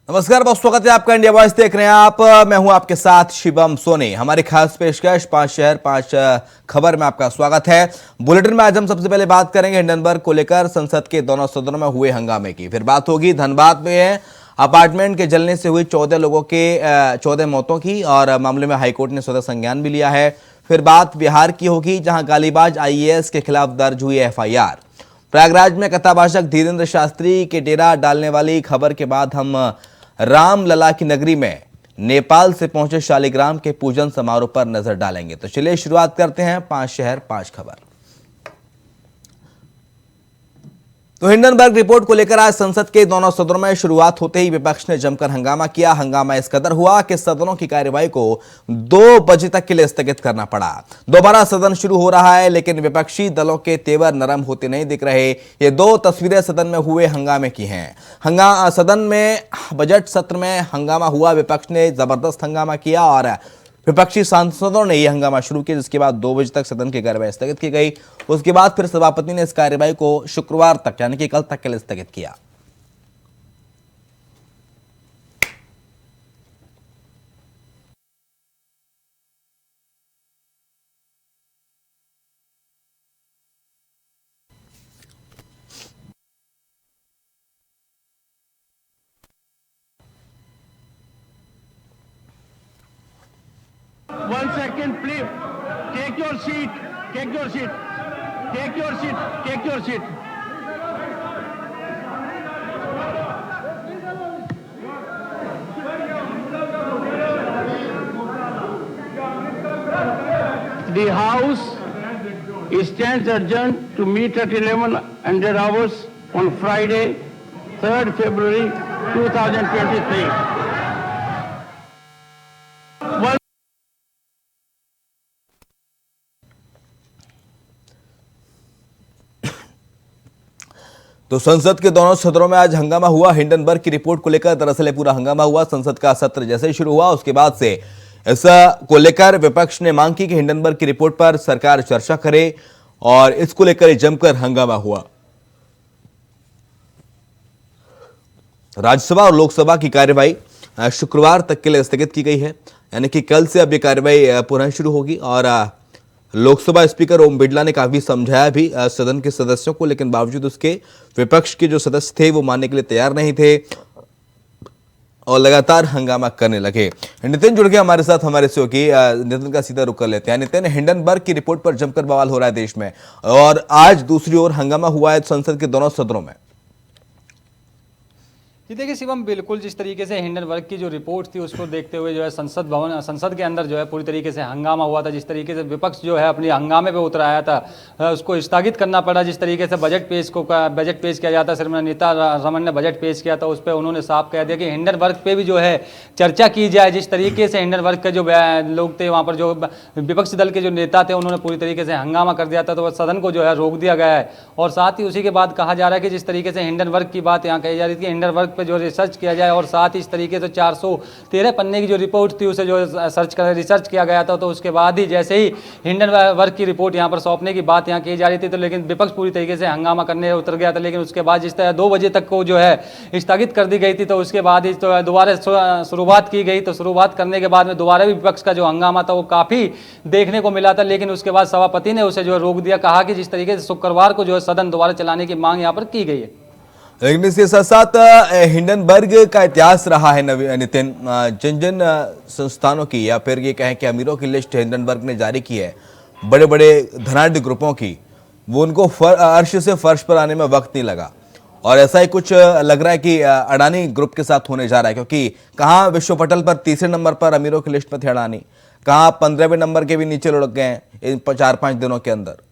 नमस्कार, बहुत स्वागत है आपका। इंडिया वॉइस देख रहे हैं आप। मैं हूं आपके साथ शिवम सोनी। हमारी खास पेशकश 5 शहर 5 खबर में आपका स्वागत है। बुलेटिन में आज हम सबसे पहले बात करेंगे हिंडनबर्ग को लेकर संसद के दोनों सदनों में हुए हंगामे की। फिर बात होगी धनबाद में अपार्टमेंट के जलने से हुई 14 लोगों के 14 मौतों की, और मामले में हाईकोर्ट ने स्वतः संज्ञान भी लिया है। फिर बात बिहार की होगी, जहां गालीबाज IAS के खिलाफ दर्ज हुई FIR। प्रयागराज में कथाभाषक धीरेन्द्र शास्त्री के डेरा डालने वाली खबर के बाद हम रामलला की नगरी में नेपाल से पहुंचे शालिग्राम के पूजन समारोह पर नजर डालेंगे। तो चलिए शुरुआत करते हैं 5 शहर 5 खबर। तो हिंडनबर्ग रिपोर्ट को लेकर आज संसद के दोनों सदनों में शुरुआत होते ही विपक्ष ने जमकर हंगामा किया। हंगामा इस कदर हुआ कि सदनों की कार्यवाही को 2 बजे तक के लिए स्थगित करना पड़ा। दोबारा सदन शुरू हो रहा है, लेकिन विपक्षी दलों के तेवर नरम होते नहीं दिख रहे। ये 2 तस्वीरें सदन में हुए हंगामे की हैं। सदन में बजट सत्र में हंगामा हुआ। विपक्ष ने जबरदस्त हंगामा किया और विपक्षी सांसदों ने यह हंगामा शुरू किया, जिसके बाद 2 बजे तक सदन की कार्यवाही स्थगित की गई। उसके बाद फिर सभापति ने इस कार्यवाही को शुक्रवार तक यानी कि कल तक के लिए स्थगित किया। One second, please. Take your seat. Take your seat. Take your seat. Take your seat. The House stands adjourned to meet at 1100 hours on Friday, 3rd February 2023. तो संसद के दोनों सदनों में आज हंगामा हुआ। हिंडनबर्ग की रिपोर्ट को लेकर दरअसल पूरा हंगामा हुआ। संसद का सत्र जैसे ही शुरू हुआ, उसके बाद से इस को लेकर विपक्ष ने मांग की कि हिंडनबर्ग की रिपोर्ट पर सरकार चर्चा करे, और इसको लेकर जमकर हंगामा हुआ। राज्यसभा और लोकसभा की कार्यवाही शुक्रवार तक के लिए स्थगित की गई है, यानी कि कल से अब यह कार्यवाही पुनः शुरू होगी। और लोकसभा स्पीकर ओम बिरला ने काफी समझाया भी सदन के सदस्यों को, लेकिन बावजूद उसके विपक्ष के जो सदस्य थे वो मानने के लिए तैयार नहीं थे और लगातार हंगामा करने लगे। नितिन जुड़ गए हमारे साथ, हमारे सहयोगी। नितिन का सीधा रुख कर लेते हैं। नितिन, हिंडनबर्ग की रिपोर्ट पर जमकर बवाल हो रहा है देश में, और आज दूसरी ओर हंगामा हुआ है संसद के दोनों सदनों में। जी देखिए शिवम, बिल्कुल जिस तरीके से हिंडनबर्ग की जो रिपोर्ट थी उसको देखते हुए जो है संसद के अंदर जो है पूरी तरीके से हंगामा हुआ था। जिस तरीके से विपक्ष जो है अपनी हंगामे पे उतर आया था, उसको स्थगित करना पड़ा। जिस तरीके से बजट पेश किया जाता, श्रीमती नीता रमन ने बजट पेश किया था, उस पर उन्होंने साफ कह दिया कि हिंडनबर्ग पे भी जो है चर्चा की जाए। जिस तरीके से हिंडनबर्ग के जो लोग थे, वहाँ पर जो विपक्षी दल के जो नेता थे, उन्होंने पूरी तरीके से हंगामा कर दिया था, तो सदन को जो है रोक दिया गया है। और साथ ही उसी के बाद कहा जा रहा है कि जिस तरीके से हिंडनबर्ग की बात यहाँ कही जा रही थी, हिंडनबर्ग पे जो रिसर्च किया जाए, और साथ ही इस तरीके से 413 पन्ने की जो रिपोर्ट थी उसे जो रिसर्च किया गया था, तो उसके बाद ही जैसे ही हिंडनबर्ग की रिपोर्ट यहाँ पर सौंपने की बात यहाँ की जा रही थी, तो लेकिन विपक्ष पूरी तरीके से हंगामा करने उतर गया था। लेकिन उसके बाद जिस तरह 2 बजे तक को जो है स्थगित कर दी गई थी, तो उसके बाद ही तो दोबारा शुरुआत की गई। तो शुरुआत करने के बाद में दोबारा भी विपक्ष का जो हंगामा था वो काफ़ी देखने को मिला था, लेकिन उसके बाद सभापति ने उसे जो है रोक दिया। कहा कि जिस तरीके से शुक्रवार को जो है सदन दोबारा चलाने की मांग यहाँ पर की गई है। लेकिन इसके साथ साथ हिंडनबर्ग का इतिहास रहा है नितिन। जिन जिन संस्थानों की या फिर ये कहें कि अमीरों की लिस्ट हिंडनबर्ग ने जारी की है, बड़े बड़े धनाढ्य ग्रुपों की, वो उनको अर्श से फर्श पर आने में वक्त नहीं लगा। और ऐसा ही कुछ लग रहा है कि अडानी ग्रुप के साथ होने जा रहा है, क्योंकि कहाँ विश्व पटल पर 3रे नंबर पर अमीरों की लिस्ट पर थे अडानी, कहाँ 15वें नंबर के भी नीचे लुढ़क गए हैं इन 4-5 दिनों के अंदर।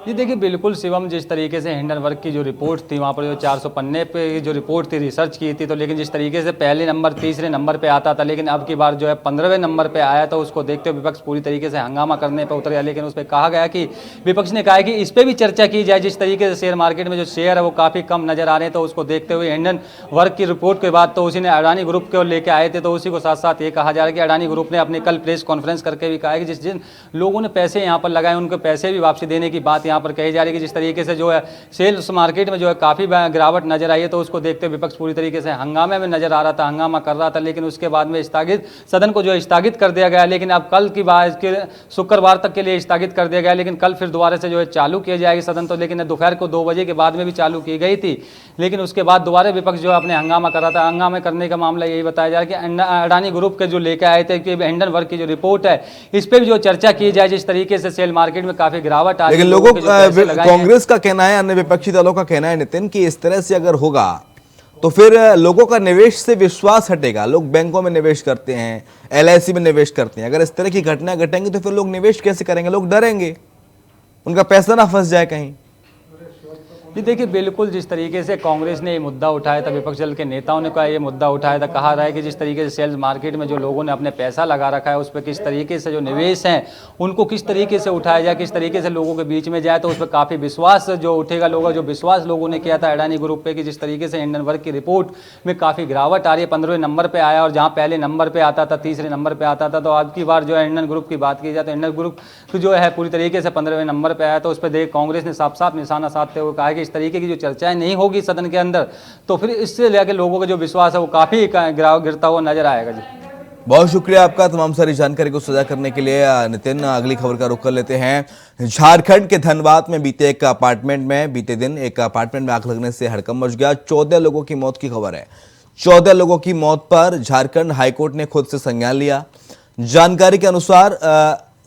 जी देखिए बिल्कुल शिवम, जिस तरीके से हिंडनबर्ग की जो रिपोर्ट थी, वहाँ पर जो 400 पन्ने पे जो रिपोर्ट थी, रिसर्च की थी, तो लेकिन जिस तरीके से पहले नंबर 3रे नंबर पे आता था, लेकिन अब की बार जो है 15वें नंबर पे आया, तो उसको देखते हुए विपक्ष पूरी तरीके से हंगामा करने पे उतर गया। लेकिन उस पर कहा गया कि विपक्ष ने कहा कि इस पर भी चर्चा की जाए। जिस तरीके से शेयर मार्केट में जो शेयर है वो काफ़ी कम नजर आ रहे हैं, तो उसको देखते हुए हिंडनबर्ग की रिपोर्ट के बाद तो उसी ने अडानी ग्रुप को लेकर आए थे। तो उसी को साथ साथ ये कहा जा रहा है कि अडानी ग्रुप ने अपने कल प्रेस कॉन्फ्रेंस करके भी कहा है कि जिन लोगों ने पैसे यहाँ पर लगाए उनको पैसे भी वापसी देने की बात यहाँ पर कही जा रही है कि जिस तरीके से जो है सेल्स मार्केट में जो है काफ़ी गिरावट नजर आई है, तो उसको देखते विपक्ष पूरी तरीके से हंगामे में नजर आ रहा था, हंगामा कर रहा था, लेकिन उसके बाद में स्थगित सदन को जो है स्थगित कर दिया गया। लेकिन अब कल की बात के शुक्रवार तक के लिए स्थगित कर दिया गया, लेकिन कल फिर दोबारा से जो है चालू किया जाएगी सदन। तो लेकिन दोपहर को 2 बजे के बाद में भी चालू की गई थी, लेकिन उसके बाद दोबारा विपक्ष जो है अपने हंगामा कर रहा था। हंगामे करने का मामला यही बताया जा रहा है कि अडानी ग्रुप के जो लेकर आए थे कि हिंडनबर्ग की जो रिपोर्ट है इस पर भी जो चर्चा की जाए, जिस तरीके से शेयर मार्केट में काफी गिरावट आ रही है। लेकिन लोगों कांग्रेस का कहना है, अन्य विपक्षी दलों का कहना है नितिन कि इस तरह से अगर होगा तो फिर लोगों का निवेश से विश्वास हटेगा। लोग बैंकों में निवेश करते हैं, एलआईसी में निवेश करते हैं। अगर इस तरह की घटनाएं घटेंगी तो फिर लोग निवेश कैसे करेंगे? लोग डरेंगे, उनका पैसा ना फंस जाए कहीं। जी देखिए, बिल्कुल जिस तरीके से कांग्रेस ने ये मुद्दा उठाया था, विपक्ष दल के नेताओं ने ये मुद्दा उठाया था, कहा रहा है कि जिस तरीके से सेल्स मार्केट में जो लोगों ने अपने पैसा लगा रखा है उस पर किस तरीके से जो निवेश हैं उनको किस तरीके से उठाया जाए, किस तरीके से लोगों के बीच में जाए, तो उस पर काफ़ी विश्वास जो उठेगा। लोगों जो विश्वास लोगों ने किया था अडानी ग्रुप पे कि जिस तरीके से हिंडनबर्ग की रिपोर्ट में काफ़ी गिरावट आ रही है, 15वें नंबर पर आया और जहाँ पहले नंबर पर आता था, तीसरे नंबर पर आता था, तो आज की बार जो है हिंडन ग्रुप की बात की जाए तो हिंडन ग्रुप जो है पूरी तरीके से 15वें नंबर पर आया। तो उस पर देख कांग्रेस ने साफ साफ निशाना साधते हुए कहा कि इस तरीके की जो चर्चा नहीं होगी सदन के अंदर तो फिर इससे लेकर लोगों का जो विश्वास है वो काफी गिरता हुआ नजर आएगा। जी बहुत शुक्रिया आपका तमाम सारी जानकारी को साझा करने के लिए नितिन। अगली खबर का रुख कर लेते हैं। झारखंड के धनबाद में बीते दिन एक अपार्टमेंट में आग लगने से हड़कंप मच गया। 14 लोगों की मौत की खबर है। 14 लोगों की मौत पर झारखंड हाईकोर्ट ने खुद से संज्ञान लिया। जानकारी के अनुसार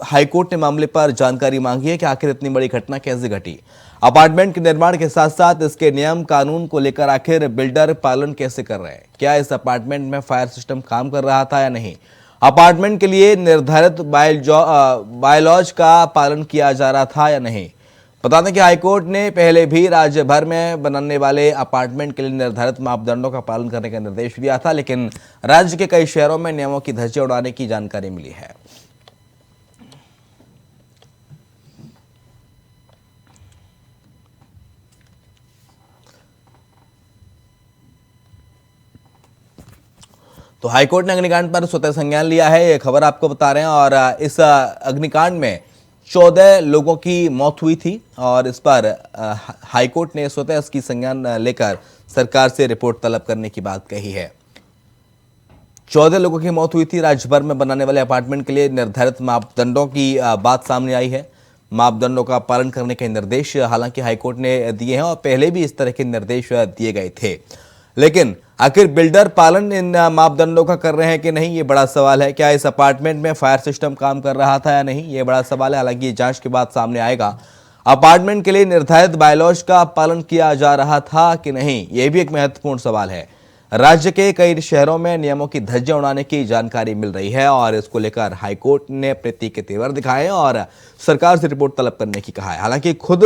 हाईकोर्ट ने मामले पर जानकारी मांगी है कि आखिर इतनी बड़ी घटना कैसे घटी। अपार्टमेंट के निर्माण के साथ साथ इसके नियम कानून को लेकर आखिर बिल्डर पालन कैसे कर रहे हैं, क्या इस अपार्टमेंट में फायर सिस्टम काम कर रहा था या नहीं, अपार्टमेंट के लिए निर्धारित बायलॉज का पालन किया जा रहा था या नहीं। बता दें कि हाईकोर्ट ने पहले भी राज्य भर में बनने वाले अपार्टमेंट के लिए निर्धारित मापदंडों का पालन करने का निर्देश दिया था, लेकिन राज्य के कई शहरों में नियमों की धज्जियां उड़ाने की जानकारी मिली है। तो हाईकोर्ट ने अग्निकांड पर स्वतः संज्ञान लिया है, ये खबर आपको बता रहे हैं। और इस अग्निकांड में 14 लोगों की मौत हुई थी और इस पर हाईकोर्ट ने स्वतः इसकी संज्ञान लेकर सरकार से रिपोर्ट तलब करने की बात कही है। 14 लोगों की मौत हुई थी। राज्य भर में बनाने वाले अपार्टमेंट के लिए निर्धारित मापदंडों की बात सामने आई है। मापदंडों का पालन करने के निर्देश हालांकि हाईकोर्ट ने दिए हैं और पहले भी इस तरह के निर्देश दिए गए थे, लेकिन आखिर बिल्डर पालन इन मापदंडों का कर रहे हैं कि नहीं, ये बड़ा सवाल है। क्या इस अपार्टमेंट में फायर सिस्टम काम कर रहा था या नहीं, ये बड़ा सवाल है। हालांकि ये जांच के बाद सामने आएगा। अपार्टमेंट के लिए निर्धारित बायलॉज का पालन किया जा रहा था कि नहीं, ये भी एक महत्वपूर्ण सवाल है। राज्य के कई शहरों में नियमों की धज्जियां उड़ाने की जानकारी मिल रही है और इसको लेकर हाईकोर्ट ने प्रतीक के तेवर दिखाए और सरकार से रिपोर्ट तलब करने की कहा है। हालांकि खुद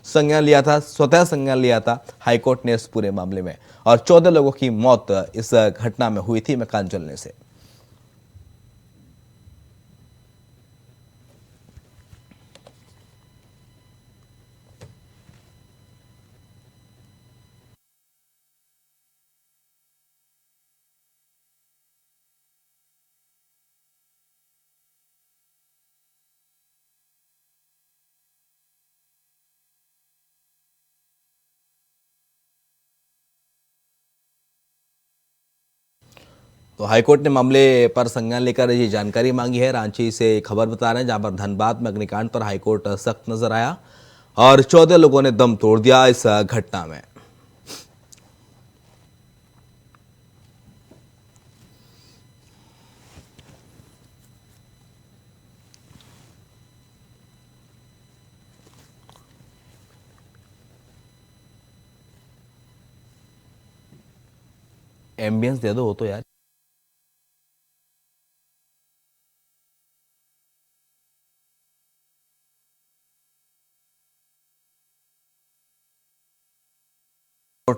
संज्ञान लिया था, स्वतः संज्ञान लिया था हाईकोर्ट ने इस पूरे मामले में, और 14 लोगों की मौत इस घटना में हुई थी मकान जलने से। तो हाईकोर्ट ने मामले पर संज्ञान लेकर ये जानकारी मांगी है। रांची से खबर बता रहे हैं, जहां पर धनबाद में अग्निकांड पर हाईकोर्ट सख्त नजर आया और 14 लोगों ने दम तोड़ दिया इस घटना में। एम्बियंस दे दो वो तो यार।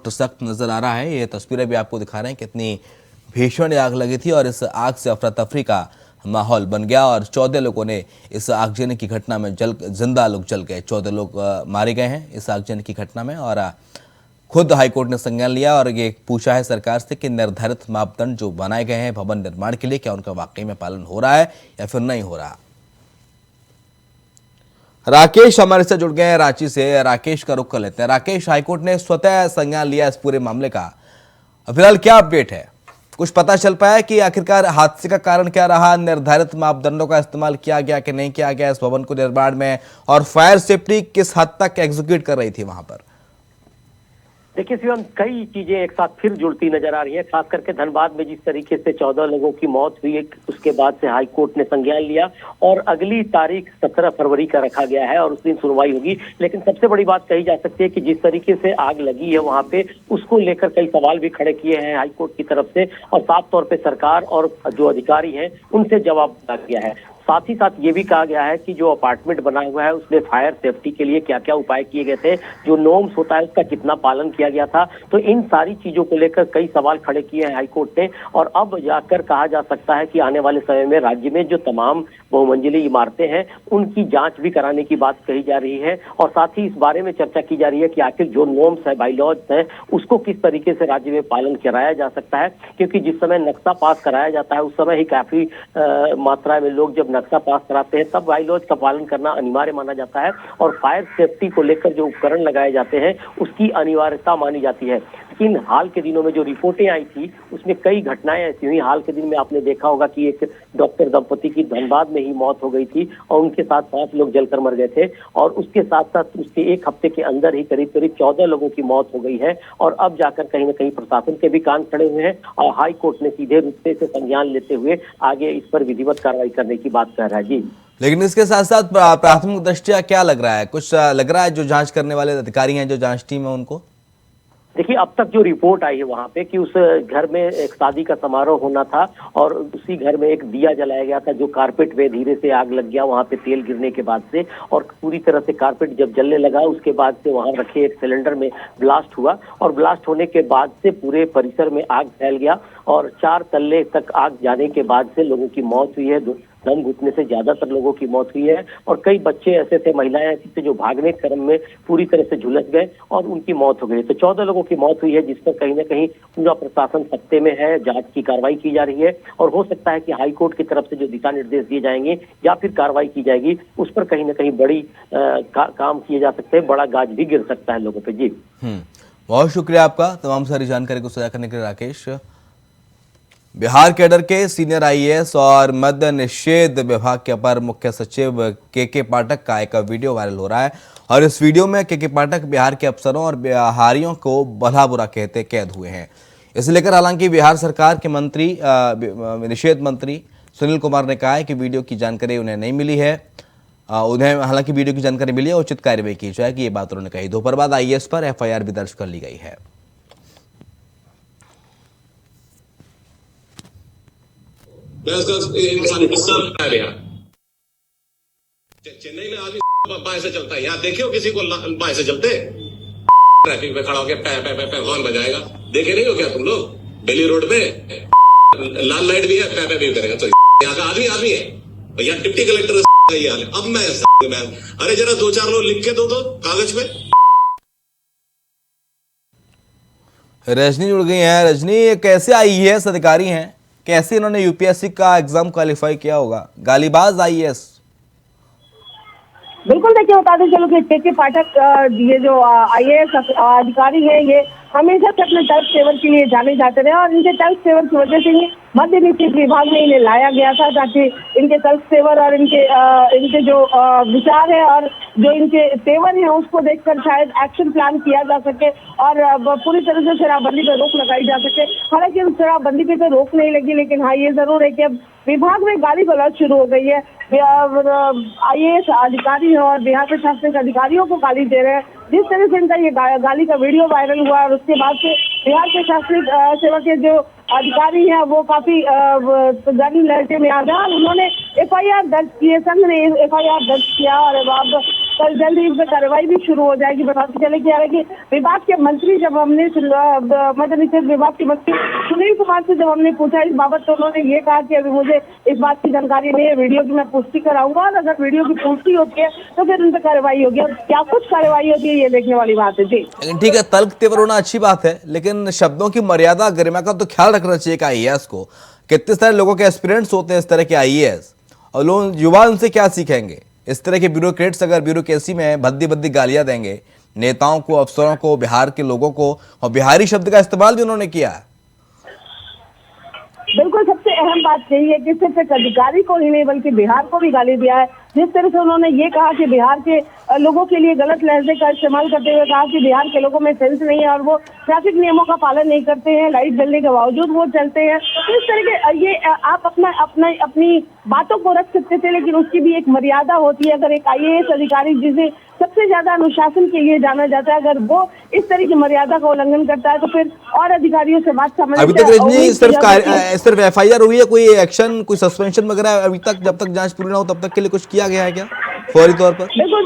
सख्त नजर आ रहा है। ये तस्वीरें भी आपको दिखा रहे हैं कितनी भीषण आग लगी थी और इस आग से अफरा तफरी का माहौल बन गया और 14 लोगों ने इस आगजनी की घटना में जिंदा लोग जल गए। 14 लोग मारे गए हैं इस आगजनी की घटना में और खुद हाईकोर्ट ने संज्ञान लिया और ये पूछा है सरकार से कि निर्धारित मापदंड जो बनाए गए हैं भवन निर्माण के लिए, क्या उनका वाकई में पालन हो रहा है या फिर नहीं हो रहा। राकेश हमारे से जुड़ गए हैं रांची से। राकेश का रुख कर लेते हैं। राकेश, हाईकोर्ट ने स्वतः संज्ञान लिया इस पूरे मामले का, फिलहाल क्या अपडेट है? कुछ पता चल पाया कि आखिरकार हादसे का कारण क्या रहा? निर्धारित मापदंडों का इस्तेमाल किया गया कि नहीं किया गया इस भवन को निर्माण में, और फायर सेफ्टी किस हद तक एग्जीक्यूट कर रही थी वहां पर? देखिए शिवम, कई चीजें एक साथ फिर जुड़ती नजर आ रही है। खास करके धनबाद में जिस तरीके से 14 लोगों की मौत हुई, उसके बाद से हाई कोर्ट ने संज्ञान लिया और अगली तारीख 17 फरवरी का रखा गया है और उस दिन सुनवाई होगी। लेकिन सबसे बड़ी बात कही जा सकती है कि जिस तरीके से आग लगी है वहां पे, उसको लेकर कई सवाल भी खड़े किए हैं हाई कोर्ट की तरफ से, और साफ तौर पे सरकार और जो अधिकारी हैं उनसे जवाब दिया गया है। साथ ही साथ ये भी कहा गया है कि जो अपार्टमेंट बना हुआ है उसमें फायर सेफ्टी के लिए क्या क्या उपाय किए गए थे, जो नॉर्म्स होता है उसका कितना पालन किया गया था। तो इन सारी चीजों को लेकर कई सवाल खड़े किए हैं हाईकोर्ट ने, और अब जाकर कहा जा सकता है कि आने वाले समय में राज्य में जो तमाम बहुमंजिली इमारतें हैं उनकी जांच भी कराने की बात कही जा रही है। और साथ ही इस बारे में चर्चा की जा रही है कि आखिर जो नॉर्म्स है, बाइलॉज है, उसको किस तरीके से राज्य में पालन कराया जा सकता है। क्योंकि जिस समय नक्शा पास कराया जाता है उस समय ही काफी मात्रा में लोग जब नक्शा पास कराते हैं तब बाइलॉज का पालन करना अनिवार्य माना जाता है, और फायर सेफ्टी को लेकर जो उपकरण लगाए जाते हैं उसकी अनिवार्यता मानी जाती है। लेकिन हाल के दिनों में जो रिपोर्टें आई थी उसमें कई घटनाएं ऐसी हुई। हाल के दिन में आपने देखा होगा कि एक डॉक्टर दंपति की धनबाद में ही मौत हो गई थी और उनके साथ 5 लोग जलकर मर गए थे, और उसके साथ साथ उसके एक हफ्ते के अंदर ही करीब करीब 14 लोगों की मौत हो गई है। और अब जाकर कहीं ना कहीं प्रशासन के भी कान खड़े हुए हैं और हाई कोर्ट ने सीधे रूप से इसे संज्ञान लेते हुए आगे इस पर विधिवत कार्रवाई करने की बात कह रहा है। जी, लेकिन इसके साथ साथ प्राथमिक दृष्टया क्या लग रहा है? कुछ लग रहा है जो जांच करने वाले अधिकारी हैं, जो जांच टीम है, उनको? देखिए, अब तक जो रिपोर्ट आई है वहां पे कि उस घर में एक शादी का समारोह होना था और उसी घर में एक दिया जलाया गया था, जो कारपेट में धीरे से आग लग गया वहां पे तेल गिरने के बाद से, और पूरी तरह से कारपेट जब जलने लगा उसके बाद से वहां रखे एक सिलेंडर में ब्लास्ट हुआ, और ब्लास्ट होने के बाद से पूरे परिसर में आग फैल गया और 4 तल्ले तक आग जाने के बाद से लोगों की मौत हुई है। दम घुटने से ज्यादातर लोगों की मौत हुई है, और कई बच्चे ऐसे थे, महिलाएं ऐसी थे जो भागने के क्रम में पूरी तरह से झुलस गए और उनकी मौत हो गई। तो 14 लोगों की मौत हुई है, जिस पर कहीं ना कहीं पूरा प्रशासन सत्ते में है, जांच की कार्रवाई की जा रही है, और हो सकता है कि हाईकोर्ट की तरफ से जो दिशा निर्देश दिए जाएंगे या फिर कार्रवाई की जाएगी उस पर कहीं ना कहीं बड़ी काम किए जा सकते हैं, बड़ा गाज भी गिर सकता है लोगों पे। जी, बहुत शुक्रिया आपका तमाम सारी जानकारी को साझा करने के लिए राकेश। बिहार कैडर के सीनियर आईएएस और मद्य निषेध विभाग के अपर मुख्य सचिव के पाठक का एक वीडियो वायरल हो रहा है, और इस वीडियो में के पाठक बिहार के अफसरों और बिहारियों को भला बुरा कहते कैद हुए हैं। इसे लेकर हालांकि बिहार सरकार के मंत्री निषेध मंत्री सुनील कुमार ने कहा है कि वीडियो की जानकारी उन्हें नहीं मिली है। उन्हें हालांकि वीडियो की जानकारी मिली है, उचित कार्रवाई की जाएगी, ये बात उन्होंने कही। दोपहर बाद आईएएस पर एफआईआर भी दर्ज कर ली गई है। चेन्नई में आदमी बाएं से चलता है, यहाँ देखियो किसी को बाएं से चलते? ट्रैफिक में खड़ा होकर पै पै पै पै कौन बजाएगा? देखे नहीं हो क्या तुम लोग? दिल्ली रोड पे लाल लाइट भी है, पै पै भी करेगा। तो यहाँ का आदमी है, यहाँ डिप्टी कलेक्टर का ये हाल है। अब मैं अरे जरा 2-4 लोग लिख के दो कागज पे। रजनी जुड़ गई हैं। रजनी, कैसे आईएएस अधिकारी हैं, कैसे इन्होंने यूपीएससी का एग्जाम क्वालिफाई किया होगा? गालीबाज आईएएस। बिल्कुल, देखिए बताते चलो कि के पाठक ये जो आईएएस अधिकारी हैं, ये हमेशा से अपने टैक्स सेवर के लिए जाने जाते रहे, और इनके टैक्स सेवर की वजह से ही मध्य निषेध विभाग में इन्हें लाया गया था, ताकि इनके टैक्स सेवर और इनके जो विचार है और जो इनके तेवर है उसको देखकर शायद एक्शन प्लान किया जा सके और पूरी तरह से शराबबंदी पर रोक लगाई जा सके। हालांकि उस शराबबंदी पे तो रोक नहीं लगी, लेकिन हाँ ये जरूर है कि अब विभाग में गाली गलौज शुरू हो गई है। आईएएस अधिकारी है और बिहार प्रशासनिक अधिकारियों को गाली दे रहे हैं। जिस तरह से इनका ये गाली का वीडियो वायरल हुआ और उसके बाद से बिहार प्रशासनिक सेवा के जो अधिकारी हैं वो काफी गर्म लहजे में आ गए और उन्होंने एफआईआर दर्ज किए। संघ ने एफआईआर दर्ज किया और अब कल जल्द ही इस पर कार्रवाई भी शुरू हो जाएगी। बताते चले कि हालांकि विभाग के मंत्री जब हमने मद्य निषेध विभाग के मंत्री सुनील कुमार से जब हमने पूछा इस बाबत, तो उन्होंने ये कहा कि अभी मुझे इस बात की जानकारी नहीं है, वीडियो की मैं पुष्टि कराऊंगा और अगर वीडियो की पुष्टि होती है तो फिर उन पर कार्रवाई होगी। और क्या कुछ कार्रवाई होती है ये देखने वाली बात है। जी, लेकिन ठीक है, तल्ख तेवर होना अच्छी बात है, लेकिन शब्दों की मर्यादा गरिमा का तो ख्याल रखना चाहिए कि आईएएस को। कितने सारे लोगों के एस्पिरेंट्स होते हैं इस तरह के आईएएस, और लोग युवा उनसे क्या सीखेंगे? इस तरह के ब्यूरोक्रेट्स अगर ब्यूरोक्रेसी में भद्दी भद्दी गालियां देंगे नेताओं को, अफसरों को, बिहार के लोगों को, और बिहारी शब्द का इस्तेमाल भी उन्होंने किया। बिल्कुल, सबसे अहम बात यही है कि सिर्फ एक अधिकारी को ही नहीं बल्कि बिहार को भी गाली दिया है। जिस तरह से उन्होंने ये कहा कि बिहार के लोगों के लिए गलत लहजे का इस्तेमाल करते हुए कहा कि बिहार के लोगों में सेंस नहीं है और वो ट्रैफिक नियमों का पालन नहीं करते हैं, लाइट जलने के बावजूद वो चलते हैं। तो इस तरह के ये आप अपनी बातों को रख सकते थे, लेकिन उसकी भी एक मर्यादा होती है। अगर एक IAS अधिकारी जिसे सबसे ज्यादा अनुशासन के लिए जाना जाता है, अगर वो इस तरह की मर्यादा का उल्लंघन करता है तो फिर और अधिकारियों से बात समझ। अभी तक रजनी सिर्फ FIR हुई है, कोई एक्शन, कोई सस्पेंशन वगैरह अभी तक, जब तक जांच पूरी ना हो तब तक के लिए कुछ किया गया है क्या फौरी तौर पर? बिल्कुल,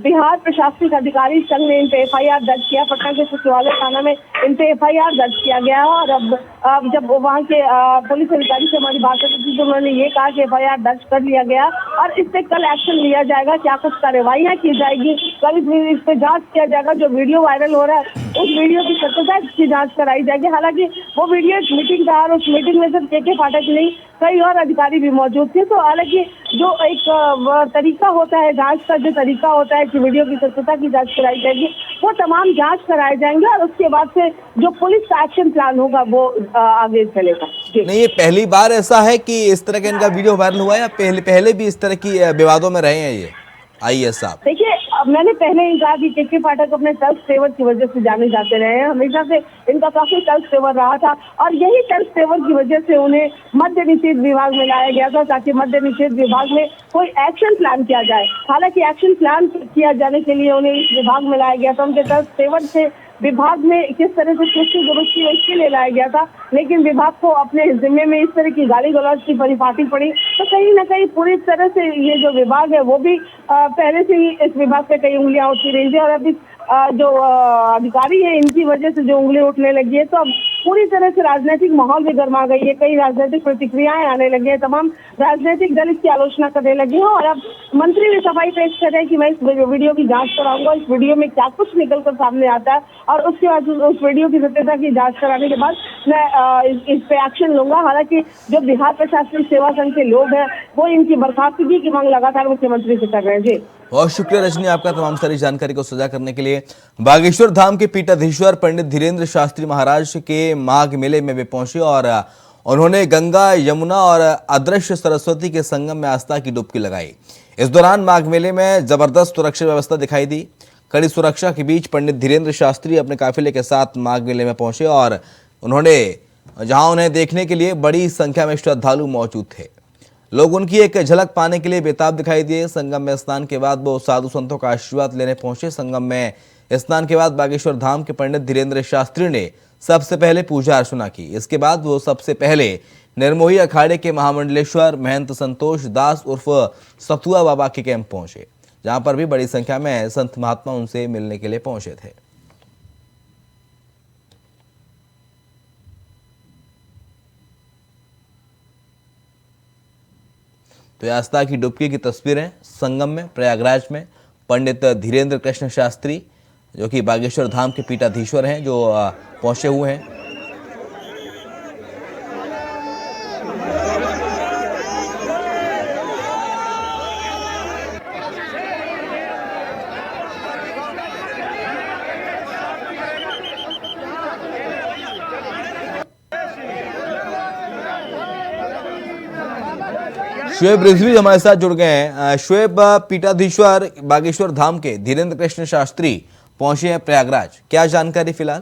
बिहार प्रशासनिक अधिकारी संघ ने इन पे FIR दर्ज किया। पटना के सचिवालय थाना में इन पे FIR दर्ज किया गया है और अब जब वहाँ के पुलिस अधिकारी से हमारी बात हुई थी तो उन्होंने ये कहा कि FIR दर्ज कर लिया गया और इस पे कल एक्शन लिया जाएगा। क्या कुछ कार्यवाही की जाएगी, कल इस पे जांच किया जाएगा। जो वीडियो वायरल हो रहा है उस वीडियो की सत्यता की जांच कराई जाएगी। हालांकि वो वीडियो एक मीटिंग था और उस मीटिंग में सिर्फ KK पाठक नहीं कई और अधिकारी भी मौजूद थे। तो हालांकि जो एक तरीका होता है जांच का, जो तरीका होता है कि वीडियो की सत्यता की जांच कराई जाएगी, वो तमाम जांच कराए जाएंगे और उसके बाद से जो पुलिस का एक्शन प्लान होगा वो आगे चलेगा। नहीं, ये पहली बार ऐसा है कि इस तरह का इनका वीडियो वायरल हुआ है या पहले भी इस तरह की विवादों में रहे हैं ये IAS साहब? देखिए, मैंने पहले ही कहा कि KK पाठक अपने तर्क तेवर की वजह से जाने जाते रहे हैं। हमेशा से इनका काफी तर्क तेवर रहा था और यही तर्क तेवर की वजह से उन्हें मद्य निषेध विभाग में लाया गया था ताकि मद्य निषेध विभाग में कोई एक्शन प्लान किया जाए। हालांकि एक्शन प्लान किया जाने के लिए उन्हें इस विभाग में लाया गया था। उनके तर्क तेवर से विभाग में किस तरह से कृषि दुरुस्ती इसके लिए लाया गया था, लेकिन विभाग को अपने जिम्मे में इस तरह की गाली गलौज की परिपाटी पड़ी। तो कहीं ना कहीं पूरी तरह से ये जो विभाग है वो भी पहले से ही इस विभाग पे कई उंगलियां उठती रही थी और अभी जो अधिकारी है इनकी वजह से जो उंगली उठने लगी है, तो अब पूरी तरह से राजनीतिक माहौल भी गर्मा गई है। कई राजनीतिक प्रतिक्रियाएं आने लगी है, तमाम राजनीतिक दल इसकी आलोचना करने लगे हैं और अब मंत्री भी सफाई पेश कर रहे हैं कि मैं इस वीडियो की जांच कराऊंगा। इस वीडियो में क्या कुछ निकल कर सामने आता है और उसके बाद उस वीडियो की सत्यता की जांच कराने के बाद मैं इस पे एक्शन लूंगा। हालांकि जो बिहार प्रशासनिक सेवा संघ के लोग हैं वो इनकी बर्खास्तगी की मांग लगातार मुख्यमंत्री से कर रहे हैं। जी, बहुत शुक्रिया रजनी आपका तमाम सारी जानकारी को साझा करने के लिए। बागेश्वर धाम के पीठाधीश्वर पंडित धीरेन्द्र शास्त्री महाराज के माघ मेले में वे पहुंचे और उन्होंने गंगा, यमुना और अदृश्य सरस्वती के संगम में आस्था की डुबकी लगाई। इस दौरान माघ मेले में जबरदस्त सुरक्षा व्यवस्था दिखाई दी। कड़ी सुरक्षा के बीच पंडित धीरेन्द्र शास्त्री अपने काफिले के साथ माघ मेले में पहुंचे और जहां उन्हें देखने के लिए बड़ी संख्या में श्रद्धालु मौजूद थे। लोग उनकी एक झलक पाने के लिए बेताब दिखाई दिए। संगम में स्नान के बाद वो साधु संतों का आशीर्वाद लेने पहुंचे। संगम में स्नान के बाद बागेश्वर धाम के पंडित धीरेन्द्र शास्त्री ने सबसे पहले पूजा अर्चना की। इसके बाद वो सबसे पहले निर्मोही अखाड़े के महामंडलेश्वर महंत संतोष दास उर्फ सतुआ बाबा के कैंप पहुंचे, जहां पर भी बड़ी संख्या में संत महात्मा उनसे मिलने के लिए पहुंचे थे। तो आस्था की डुबकी की तस्वीरें संगम में प्रयागराज में पंडित धीरेन्द्र कृष्ण शास्त्री जो कि बागेश्वर धाम के पीठाधीश्वर हैं जो पहुंचे हुए हैं। शुएब रिजवी हमारे साथ जुड़ गए हैं। शुएब, पीठाधीश्वर बागेश्वर धाम के धीरेन्द्र कृष्ण शास्त्री पहुंचे हैं प्रयागराज, क्या जानकारी फिलहाल?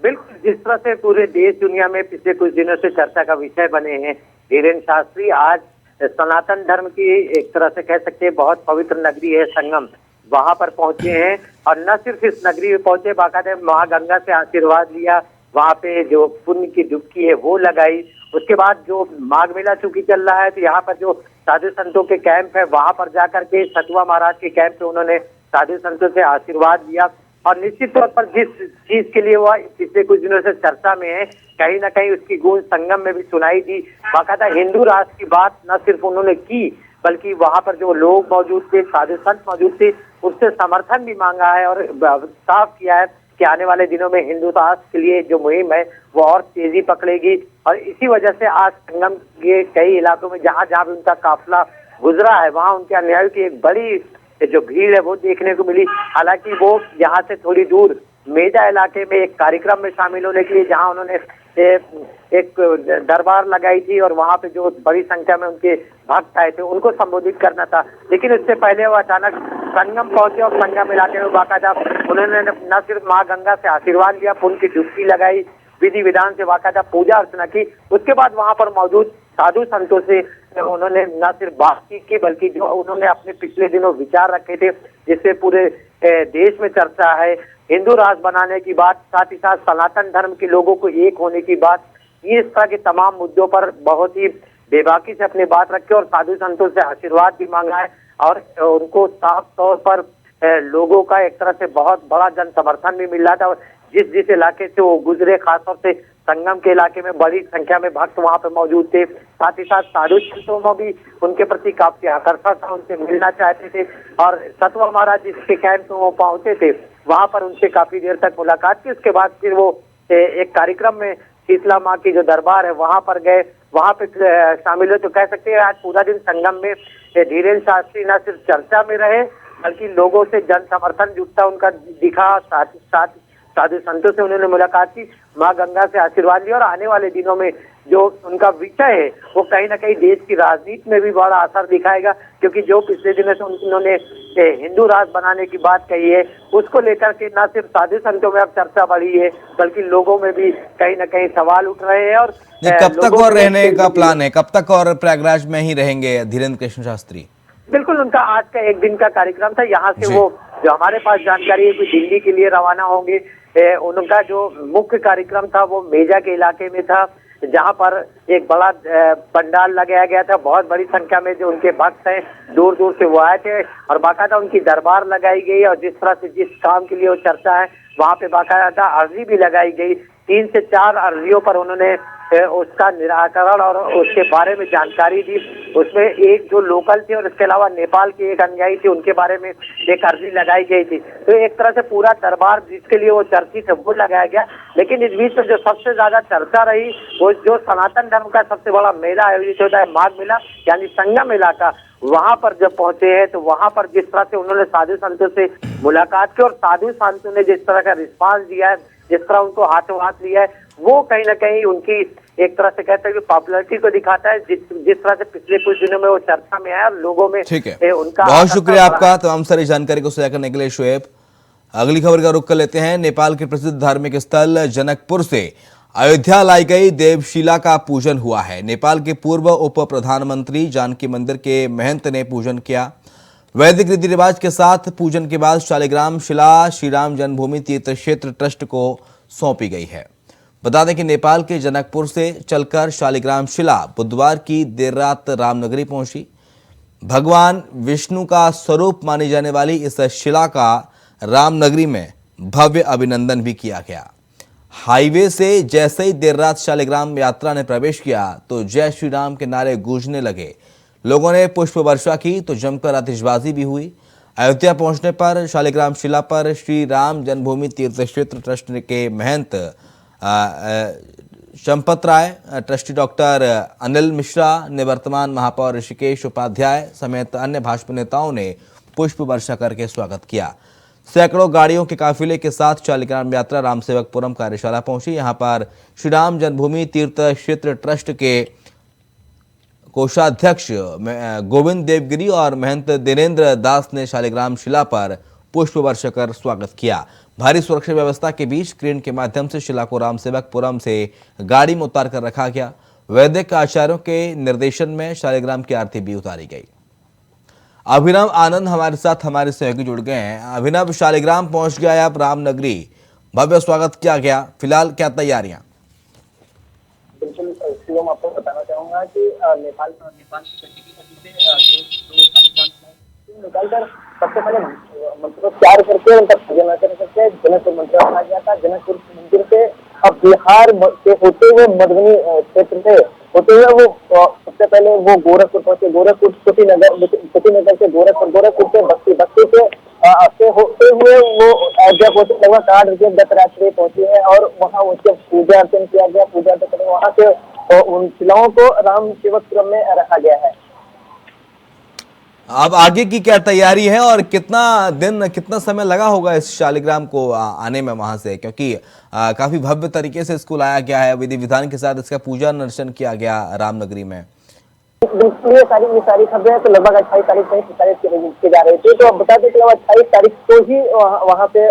बिल्कुल, जिस तरह से पूरे देश दुनिया में पिछले कुछ दिनों से चर्चा का विषय बने हैं धीरेन्द्र शास्त्री, आज सनातन धर्म की एक तरह से कह सकते हैं बहुत पवित्र नगरी है संगम, वहां पर पहुंचे हैं और न सिर्फ इस नगरी में पहुंचे, बाकायदा माँ गंगा से आशीर्वाद लिया, वहां पे जो पुण्य की डुबकी है वो लगाई। उसके बाद जो माघ मेला चूंकि चल रहा है तो यहाँ पर जो साधु संतों के कैंप है वहां पर जाकर के सतुआ महाराज के कैंप पे उन्होंने साधु संतों से आशीर्वाद लिया और निश्चित तौर पर जिस चीज के लिए वह पिछले कुछ दिनों से चर्चा में है, कहीं ना कहीं उसकी गूंज संगम में भी सुनाई दी। बाकायदा हिंदू राष्ट्र की बात न सिर्फ उन्होंने की बल्कि वहां पर जो लोग मौजूद थे, साधु संत मौजूद थे, उससे समर्थन भी मांगा है और साफ किया है कि आने वाले दिनों में हिंदू राष्ट्र के लिए जो मुहिम है वो और तेजी पकड़ेगी। और इसी वजह से आज संगम के कई इलाकों में जहां जहां भी उनका काफिला गुजरा है वहाँ उनके अनुयायियों की एक बड़ी जो भीड़ है वो देखने को मिली। हालांकि वो यहाँ से थोड़ी दूर मेजा इलाके में एक कार्यक्रम में शामिल होने के लिए जहाँ उन्होंने एक दरबार लगाई थी और वहाँ पे जो बड़ी संख्या में उनके भक्त आए थे उनको संबोधित करना था, लेकिन उससे पहले वो अचानक संगम पहुंचे और संगम इलाके में बाकायदा उन्होंने न सिर्फ माँ गंगा से आशीर्वाद लिया, पुण्य की डुबकी लगाई, विधि विधान से बाकायदा पूजा अर्चना की। उसके बाद वहां पर मौजूद साधु संतों से उन्होंने न सिर्फ बातचीत की बल्कि जो उन्होंने अपने पिछले दिनों विचार रखे थे जिससे पूरे देश में चर्चा है, हिंदू राष्ट्र बनाने की बात, साथ ही साथ सनातन धर्म के लोगों को एक होने की बात, ये इस तरह के तमाम मुद्दों पर बहुत ही बेबाकी से अपनी बात रखे और साधु संतों से आशीर्वाद भी मांगा है और उनको साफ तौर पर लोगों का एक तरह से बहुत बड़ा जन समर्थन भी मिल रहा था। जिस इलाके से वो गुजरे, खासतौर से संगम के इलाके में बड़ी संख्या में भक्त वहां पे मौजूद थे। साथ ही साथ साधु संतों में भी उनके प्रति काफी आकर्षण था, उनसे मिलना चाहते थे और सतवा महाराज जिसके कैंप में वो पहुंचे थे वहां पर उनसे काफी देर तक मुलाकात की। उसके बाद फिर वो एक कार्यक्रम में शीतला माँ की जो दरबार है वहां पर गए, वहां पे शामिल हुए। तो कह सकते हैं आज पूरा दिन संगम में धीरेन्द्र शास्त्री न सिर्फ चर्चा में रहे बल्कि लोगों से जन समर्थन जुटता उनका दिखा। साथ साधु संतों से उन्होंने मुलाकात की, माँ गंगा से आशीर्वाद लिया और आने वाले दिनों में जो उनका विषय है वो कहीं ना कहीं देश की राजनीति में भी बड़ा असर दिखाएगा, क्योंकि जो पिछले दिनों से उन्होंने हिंदू राष्ट्र बनाने की बात कही है उसको लेकर के न सिर्फ साधु संतों में अब चर्चा बढ़ी है बल्कि लोगों में भी कहीं ना कहीं सवाल उठ रहे हैं। और कब तक और रहने का प्लान है, कब तक और प्रयागराज में ही रहेंगे धीरेन्द्र कृष्ण शास्त्री? बिल्कुल, उनका आज का एक दिन का कार्यक्रम था। यहाँ से वो जो हमारे पास जानकारी है कि दिल्ली के लिए रवाना होंगे। उनका जो मुख्य कार्यक्रम था वो मेजा के इलाके में था जहाँ पर एक बड़ा पंडाल लगाया गया था। बहुत बड़ी संख्या में जो उनके भक्त हैं दूर दूर से वो आए थे और बाकायदा उनकी दरबार लगाई गई और जिस तरह से जिस काम के लिए वो चर्चा है वहाँ पे बाकायदा अर्जी भी लगाई गई। 3 से 4 अर्जियों पर उन्होंने उसका निराकरण और उसके बारे में जानकारी दी। उसमें एक जो लोकल थे और इसके अलावा नेपाल के एक अनुयायी थे उनके बारे में एक अर्जी लगाई गई थी। तो एक तरह से पूरा दरबार जिसके लिए वो चर्चित है वो लगाया गया। लेकिन इस बीच में जो सबसे ज्यादा चर्चा रही वो जो सनातन धर्म का सबसे बड़ा मेला आयोजित होता है माघ मेला यानी संगम इलाका, वहां पर जब पहुंचे हैं तो वहां पर जिस तरह से उन्होंने साधु संतों से मुलाकात की और साधु संतों ने जिस तरह का रिस्पांस दिया है, जिस तरह उनको हाथों हाथ लिया है, वो कहीं ना कहीं उनकी एक तरह से कहते हैं कि पॉपुलैरिटी को दिखाता है। जिस तरह से पिछले कुछ दिनों में वो चर्चा में आया और लोगों में उनका बहुत शुक्रिया आपका तमाम सारी जानकारी को शेयर करने के लिए शुएब। अगली खबर का रुख कर लेते हैं। नेपाल के प्रसिद्ध धार्मिक स्थल जनकपुर से अयोध्या लाई गई देवशिला का पूजन हुआ है। नेपाल के पूर्व उप प्रधानमंत्री जानकी मंदिर के महंत ने पूजन किया। वैदिक रीति रिवाज के साथ पूजन के बाद शालिग्राम शिला श्री राम जन्मभूमि तीर्थ क्षेत्र ट्रस्ट को सौंपी गई है। बता दें कि नेपाल के जनकपुर से चलकर शालिग्राम शिला बुधवार की देर रात रामनगरी पहुंची। भगवान विष्णु का स्वरूप मानी जाने वाली इस शिला का रामनगरी में भव्य अभिनंदन भी किया गया। हाईवे से जैसे ही देर रात शालिग्राम यात्रा ने प्रवेश किया तो जय श्री राम के नारे गूंजने लगे। लोगों ने पुष्प वर्षा की तो जमकर आतिशबाजी भी हुई। अयोध्या पहुंचने पर शालिग्राम शिला पर श्री राम जन्मभूमि तीर्थ क्षेत्र ट्रस्ट के महंत चंपत राय, ट्रस्टी डॉक्टर अनिल मिश्रा, निवर्तमान महापौर ऋषिकेश उपाध्याय समेत अन्य भाजपा नेताओं ने पुष्प वर्षा करके स्वागत किया। सैकड़ों गाड़ियों के काफिले के साथ शालिग्राम यात्रा रामसेवकपुरम कार्यशाला पहुंची। यहां पर श्री राम जन्मभूमि तीर्थ क्षेत्र ट्रस्ट के कोषाध्यक्ष गोविंद देवगिरी और महंत दिनेंद्र दास ने शालिग्राम शिला पर पुष्प वर्षा कर स्वागत किया। भारी सुरक्षा व्यवस्था के बीच क्रेन के माध्यम से शिला को रामसेवकपुरम से गाड़ी में उतार कर रखा गया। वैदिक आचार्यों के निर्देशन में शालिग्राम की आरती भी उतारी गई। अभिनव आनंद हमारे साथ हमारे सहयोगी जुड़ गए हैं। अभिनव, शालिग्राम पहुंच गया अब रामनगरी, भव्य स्वागत किया गया, फिलहाल क्या तैयारियां? बिल्कुल शिवम, आपको बताना चाहूंगा कि नेपाल की कंटिन्यू निकालकर सबसे पहले मंत्र तैयार करके उनका पूजन अर्चना करके जनकपुर मंदिर रखा गया था। जनकपुर मंदिर से अब बिहार से होते हुए मधुबनी क्षेत्र से होते हुए वो सबसे पहले वो गोरखपुर पहुंचे। गोरखपुर कुशीनगर से गोरखपुर से बस्ती से होते हुए वो अयोध्या पहुंचे। लगभग 8 बजे 10 रात्रि पहुंचे हैं और वहाँ उनके पूजा अर्चन किया गया। पूजा अर्चन करके वहाँ से उन शिलाओं को राम सेवकपुरम में रखा गया है। अब आगे की क्या तैयारी है और कितना समय लगा होगा इस शालिग्राम को आने में वहां से, क्योंकि काफी भव्य तरीके से इसको लाया गया है, विधि विधान के साथ इसका पूजा अर्चन किया गया रामनगरी में। बिल्कुल ये सारी खबरें तो लगभग 28 तारीख से प्रसारित की जा रही थी। तो अब बता दें कि 28 तारीख को ही वहाँ पे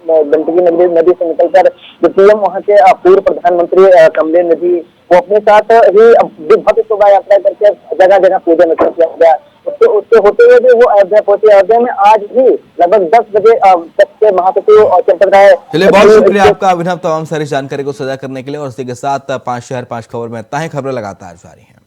गंडकी नदी से निकलकर जो पीएम वहाँ के पूर्व प्रधानमंत्री कमलेश नदी वो अपने साथ ही भव्य शोभा यात्रा करके जगह जगह पूजन अर्चन किया गया। उसके होते हुए भी वो अयोध्या पहुंचे। अयोध्या में आज भी लगभग 10 बजे तक के महाप्रभु चल रहा है। चलिए, बहुत शुक्रिया आपका अभिनव तमाम सारी जानकारी को साझा करने के लिए। और इसी के साथ 5 शहर 5 खबर में इतना ही। खबरें लगातार जारी है।